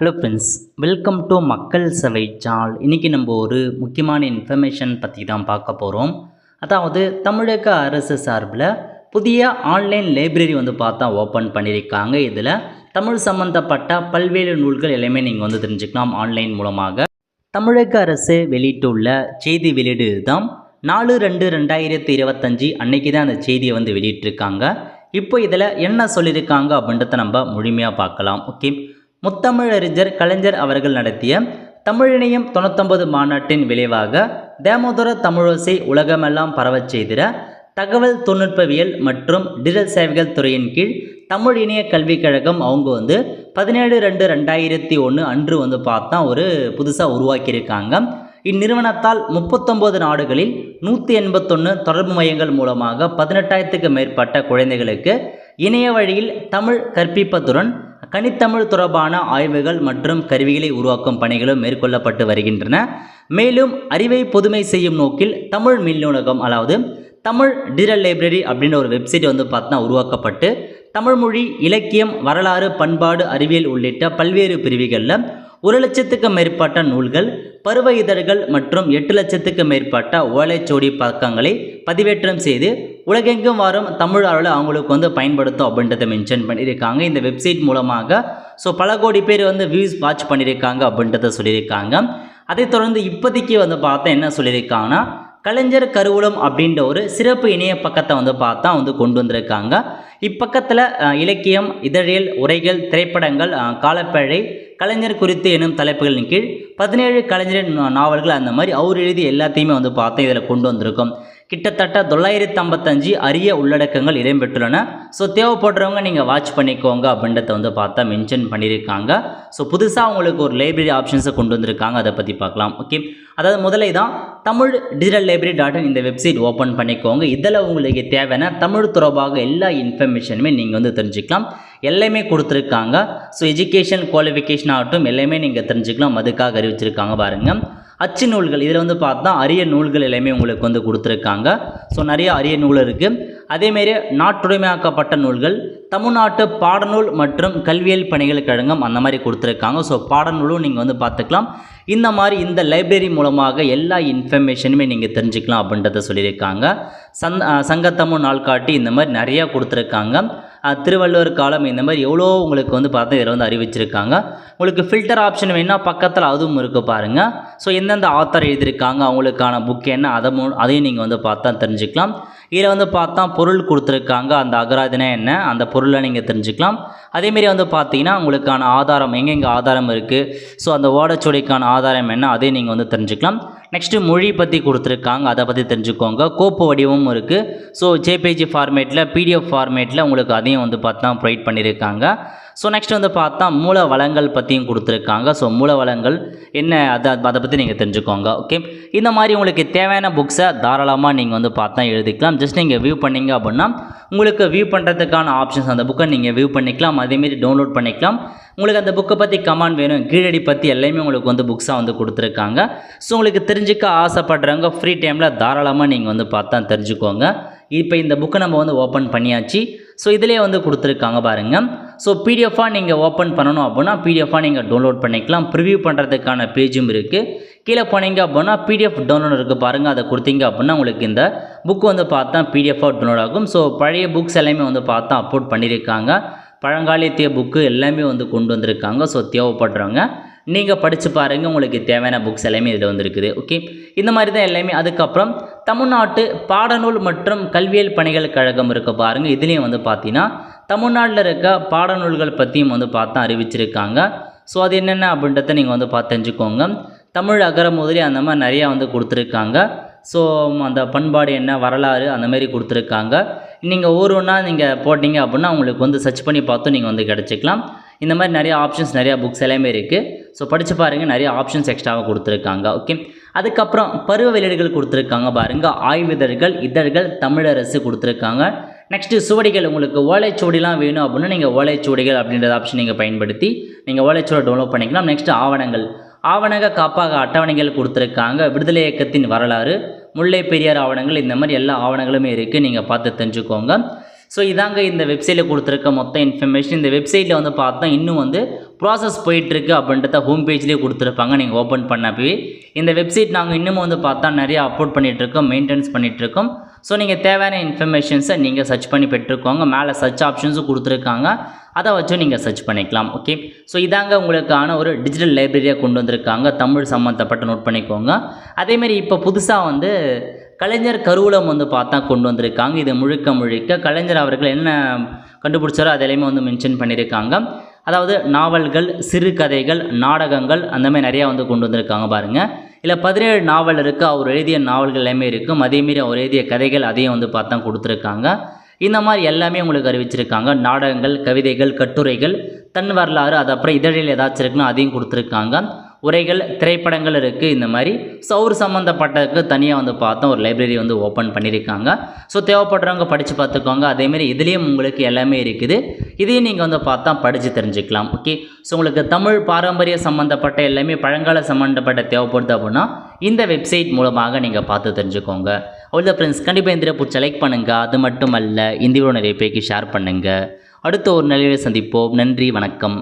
Hello friends, welcome to மக்கள் சேவை channel. இன்றைக்கி நம்ம ஒரு முக்கியமான இன்ஃபர்மேஷன் பற்றி தான் பார்க்க போகிறோம். அதாவது தமிழக அரசு சார்பில் புதிய ஆன்லைன் லைப்ரரி ஓப்பன் பண்ணியிருக்காங்க. இதில் தமிழ் சம்மந்தப்பட்ட பல்வேறு நூல்கள் எல்லாமே நீங்கள் தெரிஞ்சுக்கலாம் ஆன்லைன் மூலமாக. தமிழக அரசு வெளியிட்டுள்ள செய்தி வெளியீடு தான் 4/2/2025 அன்னைக்கு தான் அந்த செய்தியை வெளியிட்டிருக்காங்க. இப்போ இதில் என்ன சொல்லியிருக்காங்க அப்படின்றத நம்ம முழுமையாக பார்க்கலாம். ஓகே, முத்தமிழறிஞர் கலைஞர் அவர்கள் நடத்திய தமிழிணையம் 99 மாநாட்டின் விளைவாக தேமோதர தமிழோசை உலகமெல்லாம் பரவச் செய்திட தகவல் தொழில்நுட்பவியல் மற்றும் டிஜிட்டல் சேவைகள் துறையின் கீழ் தமிழ் இணைய கல்விக் கழகம் அவங்க 17/2/2001 அன்று ஒரு புதுசாக உருவாக்கியிருக்காங்க. இந்நிறுவனத்தால் 39 நாடுகளில் 181 தொடர்பு மையங்கள் மூலமாக 18,000க்கும் மேற்பட்ட குழந்தைகளுக்கு இணைய வழியில் தமிழ் கற்பிப்பதுடன் கனித்தமிழ் தொடர்பான ஆய்வுகள் மற்றும் கருவிகளை உருவாக்கும் பணிகளும் மேற்கொள்ளப்பட்டு வருகின்றன. மேலும் அறிவை பொதுமை செய்யும் நோக்கில் தமிழ் மின் நூலகம், அதாவது தமிழ் டிஜிட்டல் லைப்ரரி அப்படின்ற ஒரு வெப்சைட் உருவாக்கப்பட்டு தமிழ் மொழி, இலக்கியம், வரலாறு, பண்பாடு, அறிவியல் உள்ளிட்ட பல்வேறு பிரிவுகளில் 1,00,000க்கும் மேற்பட்ட நூல்கள், பருவ இதழ்கள் மற்றும் 8,00,000க்கும் மேற்பட்ட ஓலைச்சுவடி பக்கங்களை பதிவேற்றம் செய்து உலகெங்கும் வரும் தமிழ் ஆளுநர் அவங்களுக்கு பயன்படுத்தும் அப்படின்றத மென்ஷன் பண்ணியிருக்காங்க. இந்த வெப்சைட் மூலமாக பல கோடி பேர் வியூஸ் வாட்ச் பண்ணியிருக்காங்க அப்படின்றத சொல்லியிருக்காங்க. அதை தொடர்ந்து இப்போதைக்கு என்ன சொல்லியிருக்காங்கன்னா, கலைஞர் கருவூலம் அப்படின்ற ஒரு சிறப்பு இணைய பக்கத்தை கொண்டு வந்திருக்காங்க. இப்பக்கத்தில் இலக்கியம், இதழியல், உரைகள், திரைப்படங்கள், காலப்பேழை, கலைஞர் குறித்து எனும் தலைப்புகளின் கீழ் 17 கலைஞர் நாவல்கள் அந்த மாதிரி அவர் எழுதி எல்லாத்தையுமே இதில் கொண்டு வந்திருக்கோம். கிட்டத்தட்ட 955 அரிய உள்ளடக்கங்கள் இடம்பெற்றுள்ளன. தேவைப்படுறவங்க நீங்கள் வாட்ச் பண்ணிக்கோங்க அப்படின்றத மென்ஷன் பண்ணியிருக்காங்க. புதுசாக உங்களுக்கு ஒரு லைப்ரரி ஆப்ஷன்ஸை கொண்டு வந்திருக்காங்க. அதை பற்றி பார்க்கலாம். ஓகே, அதாவது முதலே தான் தமிழ் டிஜிட்டல் லைப்ரரி இந்த வெப்சைட் ஓப்பன் பண்ணிக்கோங்க. இதில் உங்களுக்கு தேவையான தமிழ் தொடர்பாக எல்லா இன்ஃபர்மேஷனுமே நீங்கள் தெரிஞ்சுக்கலாம். எல்லாமே கொடுத்துருக்காங்க. எஜுகேஷன் குவாலிஃபிகேஷன் ஆகட்டும் எல்லாமே நீங்கள் தெரிஞ்சுக்கலாம். அதுக்காக அறிவிச்சிருக்காங்க பாருங்கள். அச்சு நூல்கள் இதில் அரிய நூல்கள் எல்லாமே உங்களுக்கு கொடுத்துருக்காங்க. நிறைய அரிய நூல் இருக்குது. அதேமாரி நாட்டுடைமையாக்கப்பட்ட நூல்கள், தமிழ்நாட்டு பாடநூல் மற்றும் கல்வியியல் பணிகள் கழகம் அந்த மாதிரி கொடுத்துருக்காங்க. பாடநூலும் நீங்கள் பார்த்துக்கலாம். இந்த லைப்ரரி மூலமாக எல்லா இன்ஃபர்மேஷனுமே நீங்கள் தெரிஞ்சுக்கலாம் அப்படின்றத சொல்லியிருக்காங்க. சங்கத்தமிழ் நாள்காட்டி இந்த மாதிரி நிறையா கொடுத்துருக்காங்க. திருவள்ளுவர் காலம் இந்த மாதிரி எவ்வளோ உங்களுக்கு இதில் அறிவிச்சிருக்காங்க. உங்களுக்கு ஃபில்டர் ஆப்ஷன் வேணால் பக்கத்தில் அதுவும் இருக்குது பாருங்கள். எந்தெந்த ஆத்தர் எழுதியிருக்காங்க, அவங்களுக்கான புக் என்ன, அதையும் நீங்கள் பார்த்தா தெரிஞ்சுக்கலாம். இதில் பொருள் கொடுத்துருக்காங்க. அந்த அகராதினா என்ன, அந்த பொருளை நீங்கள் தெரிஞ்சுக்கலாம். அதேமாரி பார்த்தீங்கன்னா உங்களுக்கான ஆதாரம் எங்கெங்கே ஆதாரம் இருக்குது, அந்த ஓடச்சுவடிக்கான ஆதாரம் என்ன, அதையும் நீங்கள் தெரிஞ்சுக்கலாம். நெக்ஸ்ட்டு மொழி பற்றி கொடுத்துருக்காங்க, அதை பற்றி தெரிஞ்சுக்கோங்க. கோப்பு வடிவமும் இருக்குது. ஜேபிஜி ஃபார்மேட்டில், பிடிஎஃப் ஃபார்மேட்டில் உங்களுக்கு அதையும் ப்ரொவைட் பண்ணியிருக்காங்க. நெக்ஸ்ட் மூல வளங்கள் பற்றியும் கொடுத்துருக்காங்க. மூல வளங்கள் என்ன, அதை பற்றி நீங்கள் தெரிஞ்சுக்கோங்க. ஓகே, இந்த மாதிரி உங்களுக்கு தேவையான புக்ஸை தாராளமாக நீங்கள் எழுதிக்கலாம். ஜஸ்ட் நீங்கள் வியூ பண்ணிங்க அப்படின்னா உங்களுக்கு வியூ பண்ணுறதுக்கான ஆப்ஷன்ஸ், அந்த புக்கை நீங்கள் வியூ பண்ணிக்கலாம். அதேமாரி டவுன்லோட் பண்ணிக்கலாம். உங்களுக்கு அந்த புக்கை பற்றி கமெண்ட் வேணும், கீழடி பற்றி எல்லாமே உங்களுக்கு புக்ஸாக கொடுத்துருக்காங்க. உங்களுக்கு தெரிஞ்சுக்க ஆசைப்படுறவங்க ஃப்ரீ டைமில் தாராளமாக நீங்கள் தெரிஞ்சுக்கோங்க. இப்போ இந்த புக்கை நம்ம ஓப்பன் பண்ணியாச்சு. இதிலே கொடுத்துருக்காங்க பாருங்கள். பிடிஎஃபாக நீங்கள் ஓப்பன் பண்ணணும் அப்படின்னா பிடிஎஃபாக நீங்கள் டவுன்லோட் பண்ணிக்கலாம். ப்ரிவியூ பண்ணுறதுக்கான பேஜும் இருக்குது. கீழே போனீங்க அப்படின்னா பிடிஎஃப் டவுன்லோட் இருக்குது பாருங்கள். அதை கொடுத்தீங்க அப்படின்னா உங்களுக்கு இந்த புக்கு பிடிஎஃபாக டவுன்லோட் ஆகும். பழைய புக்ஸ் எல்லாமே அப்லோட் பண்ணியிருக்காங்க. பழங்காலத்திய புக்கு எல்லாமே கொண்டு வந்திருக்காங்க. தேவைப்படுறவங்க நீங்கள் படித்து பாருங்கள். உங்களுக்கு தேவையான புக்ஸ் எல்லாமே இதில் இருக்குது. ஓகே, இந்த மாதிரி தான் எல்லாமே. அதுக்கப்புறம் தமிழ்நாட்டு பாடநூல் மற்றும் கல்வியியல் பணிகள் கழகம் இருக்க பாருங்கள். இதுலேயும் பார்த்தீங்கன்னா தமிழ்நாட்டில் இருக்க பாடநூல்கள் பற்றியும் அறிவிச்சிருக்காங்க. அது என்னென்ன அப்படின்றத நீங்கள் பார்த்து தெரிஞ்சுக்கோங்க. தமிழ் அகர முதலி அந்த மாதிரி நிறையா கொடுத்துருக்காங்க. அந்த பண்பாடு என்ன, வரலாறு அந்த மாதிரி கொடுத்துருக்காங்க. நீங்கள் ஒவ்வொன்றா நீங்கள் போட்டிங்க அப்படின்னா உங்களுக்கு சர்ச் பண்ணி பார்த்தும் நீங்கள் கிடச்சிக்கலாம். இந்த மாதிரி நிறைய ஆப்ஷன்ஸ், நிறையா புக்ஸ் எல்லாமே இருக்குது. படித்து பாருங்கள். நிறைய ஆப்ஷன்ஸ் எக்ஸ்ட்ராவாக கொடுத்துருக்காங்க. ஓகே, அதுக்கப்புறம் பருவ வெளியீடுகள் கொடுத்துருக்காங்க பாருங்கள். ஆய்விதழ்கள், இதழ்கள், தமிழரசு கொடுத்துருக்காங்க. நெக்ஸ்ட்டு சுவடிகள், உங்களுக்கு ஓலைச்சுவடிலாம் வேணும் அப்படின்னா நீங்கள் ஓலைச்சுவடிகள் அப்படின்ற ஆப்ஷன் நீங்கள் பயன்படுத்தி நீங்கள் ஓலைச்சுவடி டவுன்லோட் பண்ணிக்கலாம். நெக்ஸ்ட்டு ஆவணங்கள், ஆவணங்க காப்பாக அட்டவணைகள் கொடுத்துருக்காங்க. விடுதலை இயக்கத்தின் வரலாறு, முல்லை பெரியார் ஆவணங்கள், இந்த மாதிரி எல்லா ஆவணங்களுமே இருக்குது. நீங்கள் பார்த்து தெரிஞ்சுக்கோங்க. இதாங்க இந்த வெப்சைட்டில் கொடுத்துருக்க மொத்த இன்ஃபர்மேஷன். இந்த வெப்சைட்டில் இன்னும் ப்ராசஸ் போயிட்டுருக்கு அப்படின்றத ஹோம் பேஜ்லேயே கொடுத்துருப்பாங்க. நீங்கள் ஓப்பன் பண்ணப்பவே இந்த வெப்சைட் நாங்கள் இன்னமும் வந்து பார்த்தா நிறைய அப்லோட் பண்ணிகிட்ருக்கோம், மெயின்டெனன்ஸ் பண்ணிகிட்ருக்கோம். ஸோ நீங்கள் தேவையான இன்ஃபர்மேஷன்ஸை நீங்கள் சர்ச் பண்ணி பெற்றுக்கோங்க. மேலே சர்ச் ஆப்ஷன்ஸும் கொடுத்துருக்காங்க, அதை வச்சும் நீங்கள் சர்ச் பண்ணிக்கலாம். ஓகே, ஸோ இதாங்க உங்களுக்கான ஒரு டிஜிட்டல் லைப்ரரியாக கொண்டு வந்திருக்காங்க, தமிழ் சம்மந்தப்பட்ட. நோட் பண்ணிக்கோங்க. அதேமாரி இப்போ புதுசாக வந்து கலைஞர் கருவூலம் வந்து பார்த்தா கொண்டு வந்திருக்காங்க. இது முழுக்க முழுக்க கலைஞர் அவர்கள் என்ன கண்டுபிடிச்சாரோ அதெல்லாமே வந்து மென்ஷன் பண்ணியிருக்காங்க. அதாவது நாவல்கள், சிறுகதைகள், நாடகங்கள் அந்த மாதிரி நிறையா வந்து கொண்டு வந்திருக்காங்க பாருங்கள். இல்லை 17 நாவல் இருக்குது, அவர் எழுதிய நாவல்கள் எல்லாமே இருக்கும். அதேமாரி அவர் எழுதிய கதைகள் அதையும் வந்து பார்த்தா கொடுத்துருக்காங்க. இந்த மாதிரி எல்லாமே உங்களுக்கு அறிவிச்சிருக்காங்க. நாடகங்கள், கவிதைகள், கட்டுரைகள், தன் வரலாறு, அது அப்புறம் இதழில் ஏதாச்சும் இருக்குன்னா அதையும் கொடுத்துருக்காங்க. உரைகள், திரைப்படங்கள் இருக்குது. இந்த மாதிரி சவுர் சம்மந்தப்பட்டதுக்கு தனியாக வந்து பார்த்தோம் ஒரு லைப்ரரி வந்து ஓப்பன் பண்ணியிருக்காங்க. ஸோ தேவைப்படுறவங்க படித்து பார்த்துக்கோங்க. அதேமாரி இதுலேயும் உங்களுக்கு எல்லாமே இருக்குது, இதையும் நீங்கள் வந்து பார்த்தா படித்து தெரிஞ்சுக்கலாம். ஓகே, ஸோ உங்களுக்கு தமிழ் பாரம்பரிய சம்மந்தப்பட்ட எல்லாமே பழங்கால சம்மந்தப்பட்ட தேவைப்படுது அப்படின்னா இந்த வெப்சைட் மூலமாக நீங்கள் பார்த்து தெரிஞ்சுக்கோங்க. அவ்வளோ ஃப்ரெண்ட்ஸ், கண்டிப்பாக இந்த பிடிச்ச லைக் பண்ணுங்கள். அது மட்டும் அல்ல, இந்த வீடியோ நிறைய பேருக்கு ஷேர் பண்ணுங்கள். அடுத்த ஒரு நிலையில் சந்திப்போம். நன்றி, வணக்கம்.